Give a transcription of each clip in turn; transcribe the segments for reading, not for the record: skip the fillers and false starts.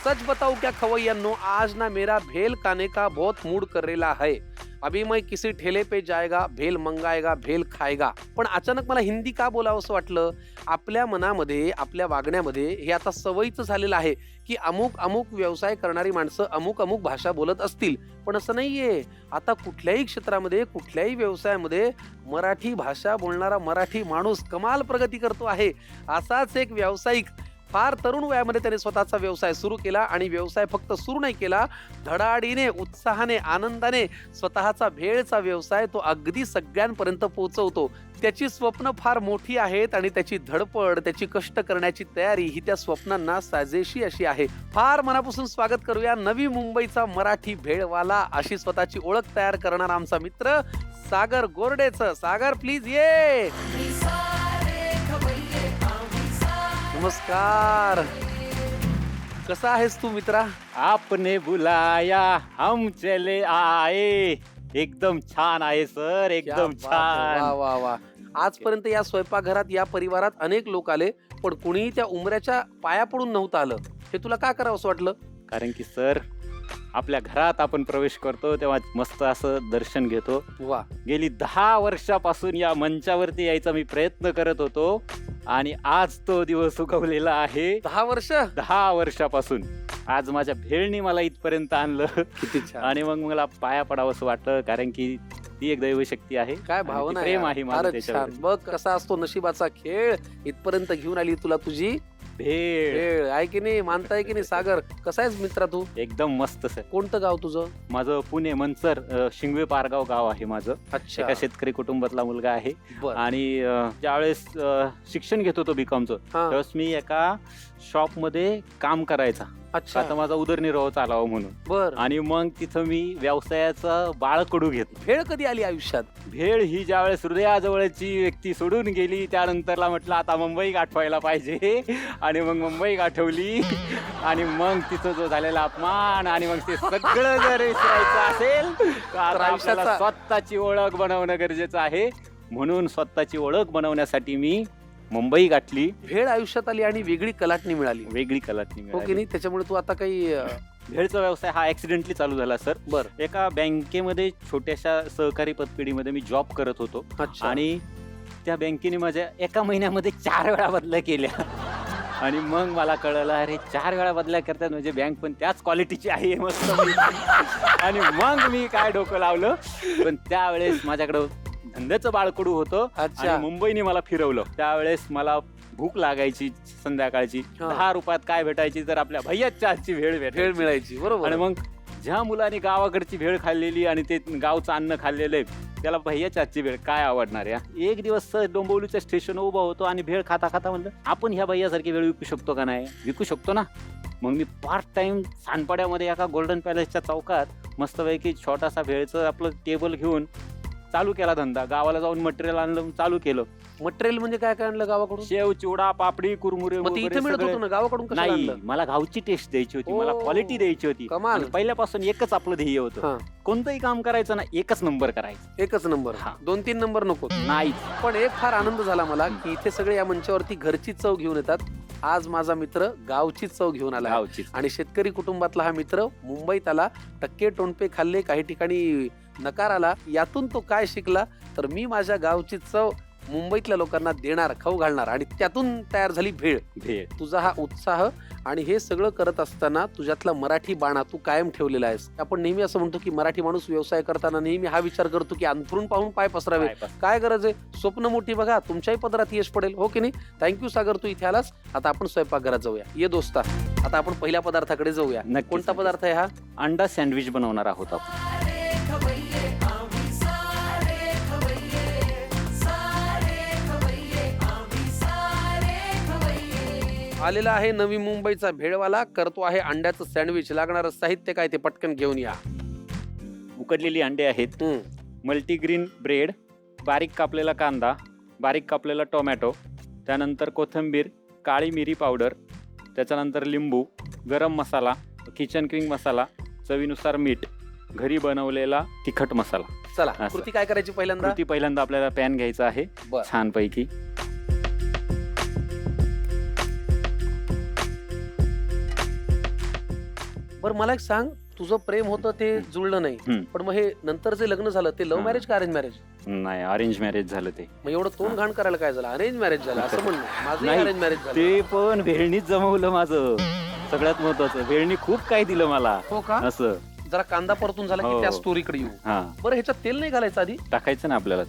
सच बताऊं क्या खवैय्यनो, आज ना मेरा भेल खाने का बहुत मूड कर रहा है. अभी मैं किसी ठेले पे जाएगा, भेल मंगाएगा, भेल खाएगा. पण अचानक मला हिंदी का बोलावं असं वाटलं. आपल्या मनामध्ये, आपल्या वागण्यामध्ये हे आता सवयीचं झालेलं आहे की अमुक अमुक व्यवसाय करणारी माणसं अमुक अमुक भाषा बोलत असतील. पण असं नाहीये. आता कुठल्याही क्षेत्रामध्ये, कुठल्याही व्यवसायामध्ये मराठी भाषा बोलणारा मराठी माणूस कमाल प्रगती करतो आहे. असाच एक व्यावसायिक फार तरुण वयामध्ये त्याने स्वतःचा व्यवसाय सुरू केला आणि व्यवसाय फक्त सुरू नाही केला, धडाडीने, उत्साहाने, आनंदाने स्वतःचा भेळचा व्यवसाय तो अगदी सगळ्यांपर्यंत पोहोचवतो. त्याची स्वप्न फार मोठी आहेत आणि त्याची धडपड, त्याची कष्ट करण्याची तयारी ही त्या स्वप्नांना साजेशी अशी आहे. फार मनापासून स्वागत करूया नवी मुंबईचा मराठी भेळवाला, अशी स्वतःची ओळख तयार करणारा आमचा मित्र सागर गोरडेचं. सागर प्लीज ये. नमस्कार. कसा आहेस तू मित्रा? आपने बुलाया हम चले आए. एकदम छान आहे सर, एकदम क्या बात आहे. वा छान. वा वा. आजपर्यंत या स्वयंपाकघरात, या परिवारात अनेक लोक आले, पण कुणीही त्या उमऱ्याच्या पाया पडून नव्हतं आलं. हे तुला का करावं असं वाटलं? कारण की सर, आपल्या घरात आपण प्रवेश करतो तेव्हा मस्त असं दर्शन घेतो. वा. गेली 10 वर्षापासून या मंचावरती यायचा मी प्रयत्न करत होतो आणि आज तो दिवस उगवलेला आहे. 10 वर्ष. 10 वर्षापासून आज माझ्या भेळनी मला इथपर्यंत आणलं. किती छान. आणि मग मला पाया पडावं असं वाटलं, कारण की ती एक दैवशक्ती आहे. काय आणि ती भावना आहे प्रेम यार. आहे माझं फारच त्याच्यावर. छान. बघ कसा असतो नशिबाचा खेळ. इथपर्यंत घेऊन आली तुला तुझी भेळ खेळ. आहे की नाही? मानताय की नाही? सागर कसा आहेस मित्रा तू? एकदम मस्त सर. कोणतं गाव तुझं? माझं पुणे मनसर शिंगवे पारगाव गाव आहे माझं. अच्छा. एका शेतकरी कुटुंबातला मुलगा आहे. बर. आणि ज्यावेळेस शिक्षण घेत होतो बीकॉमचं, हा. त्यावेळेस मी एका शॉप मध्ये काम करायचा. अच्छा. आता माझा उदरनिर्वाह चालावा म्हणून. बर. आणि मग तिथं मी व्यवसायाचा बाळकडू घेतला. भेळ कधी आली आयुष्यात? भेळ ही ज्यावेळेस हृदयाजवळची व्यक्ती सोडून गेली, त्यानंतरला म्हटलं आता मुंबई गाठवायला पाहिजे. आणि मग मुंबई गाठवली. आणि मग तिथं जो झालेला अपमान, आणि मग ते सगळं जर विसरायचं असेल तर आता आपल्याला स्वतःची ओळख बनवणं गरजेचं आहे. म्हणून स्वतःची ओळख बनवण्यासाठी मी मुंबई गाठली. भेळ आयुष्यात आली आणि वेगळी कलाटणी मिळाली. वेगळी कलाटणी हो की मिळाली. नाही? त्याच्यामुळे तू आता काही भेळचा व्यवसाय हा ऍक्सिडेंटली चालू झाला सर. बर. एका बँकेमध्ये छोट्याशा सहकारी पतपेढीमध्ये मी जॉब करत होतो. अच्छा. आणि त्या बँकेने माझ्या एका महिन्यामध्ये 4 वेळा बदल्या केल्या. आणि मग मला कळलं, अरे 4 वेळा बदल्या करतात म्हणजे बँक पण त्याच क्वालिटीची आहे मस्त. आणि मग मी काय डोकं लावलं, पण त्यावेळेस माझ्याकडं धंद्याचं बाळकडू होतं. अच्छा. आणि मुंबईने मला फिरवलं. त्यावेळेस मला भूक लागायची संध्याकाळची. हा. 10 रुपयात काय भेटायची, तर आपल्या भैयाच्या हातची भेळ भेळ भेटायची. मिळायची. बरोबर. आणि मग ज्या मुलाने गावाकडची भेळ खाल्लेली आणि ते गावचं अन्न खाल्लेलं आहे, त्याला भैयाच्या हातची भेळ काय आवडणार या. एक दिवस सहज डोंबिवलीच्या स्टेशन उभा होतो आणि भेळ खाता खाता म्हणलं, आपण ह्या भैयासारखी भेळ विकू शकतो का नाही? विकू शकतो ना. मग मी पार्ट टाइम सानपाड्यामध्ये एका गोल्डन पॅलेसच्या चौकात मस्तपैकी छोटासा भेळचं आपलं टेबल घेऊन चालू केला धंदा. गावाला जाऊन मटेरियल आणलं, चालू केलं. मटेरियल म्हणजे काय काय आणलं गावाकडून? शेव, चिवडा, पापडी, कुरमुरे मग ते वगैरे इथे मिळत सगळे. होतं ना, गावाकडून कसं नाही, आणलं? मला गावची टेस्ट द्यायची होती, मला ओ, क्वालिटी द्यायची होती. कमाल. आणि पहिल्यापासून एकच आपलं ध्येय होतं, हा. कोणतंही काम करायचं ना, एकच नंबर करायचं. एकच नंबर. हा. 2-3 नंबर नको. नाही. पण एक फार आनंद झाला मला की इथे सगळे या मंचावरती घरची चव घेऊन येतात. आज माझा मित्र गावची चव घेऊन आला. गावची. आणि शेतकरी कुटुंबातला हा मित्र मुंबईत आला, टक्के टोणपे खाल्ले, काही ठिकाणी नकार आला. यातून तो काय शिकला, तर मी माझ्या गावची चव मुंबईतल्या लोकांना देणार, खाऊ घालणार, आणि त्यातून तयार झाली भेळ. भेळ. तुझा हा उत्साह आणि हे सगळं करत असताना तुझ्यातला मराठी बाणा तू कायम ठेवलेला आहेस. आपण नेहमी असं म्हणतो की मराठी माणूस व्यवसाय करताना नेहमी हा विचार करतो की अंथरून पाहून पाय पसरावे. काय गरज आहे? स्वप्न मोठी बघा, तुमच्याही पदरात यश पडेल. हो की नाही? थँक्यू सागर, तू इथे आलास. आता आपण स्वयंपाकघरात जाऊया. ये दोस्ता, आता आपण पहिल्या पदार्थाकडे जाऊया. नक्कीच. कोणता पदार्थ आहे हा? अंडा सँडविच बनवणार आहोत आपण. आलेला आहे नवी मुंबईचा भेळवाला, करतो आहे अंड्याचं सँडविच. लागणारं साहित्य काय ते पटकन घेऊन या. उकडलेली अंडे आहेत, मल्टीग्रीन ब्रेड, बारीक कापलेला कांदा, बारीक कापलेला टोमॅटो, त्यानंतर कोथिंबीर, काळी मिरी पावडर, त्याच्यानंतर लिंबू, गरम मसाला, किचन किंग मसाला, चवीनुसार मीठ, घरी बनवलेला तिखट मसाला. चला, असं. कृती काय करायची पहिल्यांदा? कृती पहिल्यांदा आपल्याला पॅन घ्यायचा आहे बर. 。 छान. 。 छानपैकी. पैकी . . . . . . . . . . . . . . . . . . . . . . . . . . . . . . . . . . . . . . . . . . . . . . . . . . . . . . . बरं मला एक सांग, तुझं प्रेम होतं ते जुळलं नाही, हम्म. पण मग हे नंतर जे लग्न झालं ते लव्ह हा. मॅरेज का अरेंज मॅरेज? नाही, अरेंज मॅरेज झालं ते. मग एवढं तोंड घाण करायला काय झालं? अरेंज मॅरेज झालं असं म्हणणं, माझं नाही, अरेंज मॅरेज झालं. ते पण भेळणीच जमवलं माझं. सगळ्यात महत्वाचं, भेळणी खूप काही दिलं मला. हो का? असं जरा कांदा परतून झाला की हो. त्या स्टोरीकडे येऊ. हा, बरं ह्याच्यात तेल नाही घालायचं आधी? टाकायचं ना आपल्याला.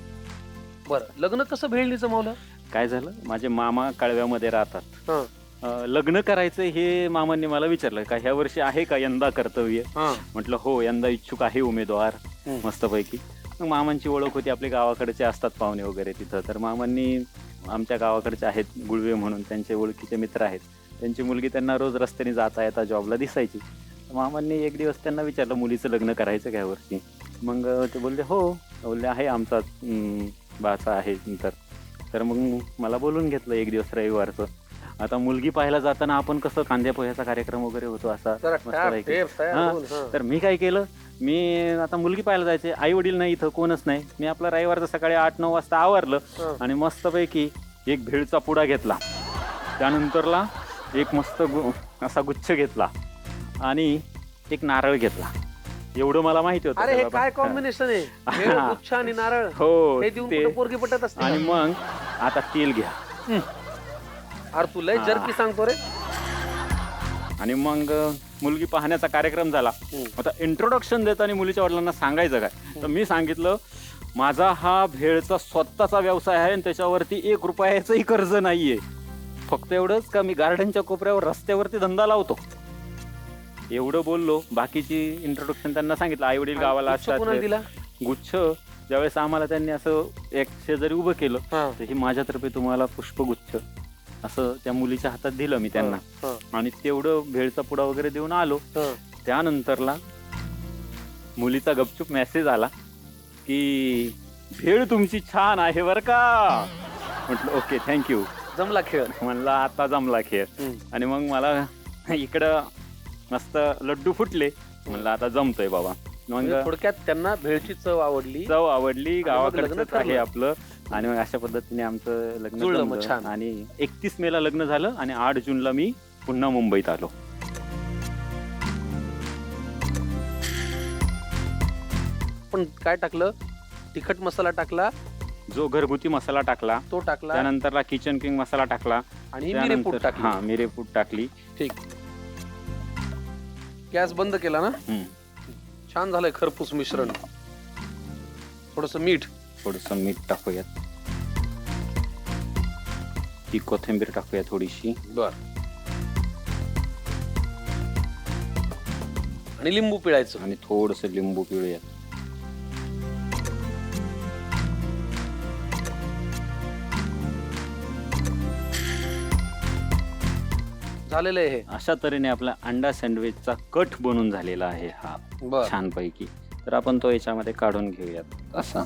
बरं लग्न कसं भेळणी जमवलं? काय झालं, माझे मामा कळव्यामध्ये राहतात. हा. लग्न करायचं हे मामांनी मला विचारलं का ह्या वर्षी आहे का यंदा कर्तव्य. हा. म्हटलं हो, यंदा इच्छुक आहे उमेदवार. हम्म. मस्तपैकी. मग मामांची ओळख होती, आपले गावाकडचे असतात पाहुणे वगैरे तिथं. तर मामांनी आमच्या गावाकडचे आहेत गुळवे म्हणून, त्यांचे ओळखीचे मित्र आहेत. त्यांची मुलगी त्यांना रोज रस्त्याने जाता येता जॉबला दिसायची. मामांनी एक दिवस त्यांना विचारलं मुलीचं लग्न करायचं का वर्षी. मग ते बोलले हो. बोलले आहे आमचा बाचा आहे तर मग मला बोलून घेतलं एक दिवस रविवारचं. आता मुलगी पाहायला जाताना आपण कसं कांद्या पोह्याचा कार्यक्रम वगैरे होतो असा जरा मस्तपैकी. टेप तयार हा. होऊन, हा. तर मी काय केलं, मी आता मुलगी पाहायला जायचे, आई वडील नाही इथं, कोणच नाही. मी आपला रविवारचं सकाळी 8-9 वाजता आवरलं हा. आणि मस्तपैकी एक भेळचा पुडा घेतला. त्यानंतरला एक मस्त असा गुच्छ घेतला आणि एक नारळ घेतला. एवढं मला माहिती होतं. अरे हे बाबा. काय कॉम्बिनेशन आहे? भेळ, गुच्छ आणि नारळ. हो हे देऊन ते. कुठं पोरगी पटत असते आणि का? मग आता तेल घ्या. अरे तू लय हा. जर्की सांगतो रे. आणि मग मुलगी पाहण्याचा कार्यक्रम झाला. हम्म. आता इंट्रोडक्शन देताना मुलीच्या वडिलांना सांगायचं काय, तर मी सांगितलं माझा हा भेळचा स्वतःचा व्यवसाय आहे आणि त्याच्यावरती 1 रुपयाचंही कर्ज नाहीये. फक्त एवढंच का मी गार्डनच्या कोपऱ्यावर रस्त्यावरती धंदा लावतो. एवढं बोललो. बाकीची इंट्रोडक्शन त्यांना सांगितलं. आई वडील गावाला गुच्छ कोणाला असतात. दिला? गुच्छ ज्यावेळेस आम्हाला त्यांनी असं एक शेजारी उभं केलं, हा. तर ही माझ्यातर्फे तुम्हाला पुष्पगुच्छ असं त्या मुलीच्या हातात दिलं मी त्यांना. हा. आणि तेवढं भेळचा पुडा वगैरे देऊन आलो. हा. त्यानंतरला मुलीचा गपचूप मेसेज आला की भेळ तुमची छान आहे बरं का. म्हटलं ओके थँक्यू. जमला खेळ. म्हणलं आता जमला खेळ. हम्म. आणि मग मला इकडं मस्त लड्डू फुटले. म्हणलं आता जमतोय बाबा. मग म्हणजे थोडक्यात त्यांना भेळची चव आवडली. चव आवडली, आणि मग गावाकडचं लग्न आहे ठरलं. आपलं. आणि मग अशा पद्धतीने आमचं लग्न जुळलं मग जमलं. छान. आणि 31 मेला लग्न झालं आणि 8 जूनला मी पुन्हा मुंबईत आलो. पण काय टाकलं? तिखट मसाला टाकला, जो घरगुती मसाला टाकला, तो टाकला त्यानंतरला किचन किंग मसाला टाकला, आणि मिरेपूड टाकली. हा मिरेपूड टाकली. ठीक. गॅस बंद केला ना? हम्म. छान झालंय खरपूस मिश्रण. थोडस मीठ. थोडस मीठ टाकूयात. ती कोथिंबीर टाकूया थोडीशी. बर. आणि लिंबू पिळायचं. आणि थोडस लिंबू पिळूयात. झालेलं आहे हे. अशा तऱ्हेने आपला अंडा सँडविचचा कट बनून झालेला आहे हा बर. छानपैकी. तर आपण तो याच्यामध्ये काढून घेऊयात असा.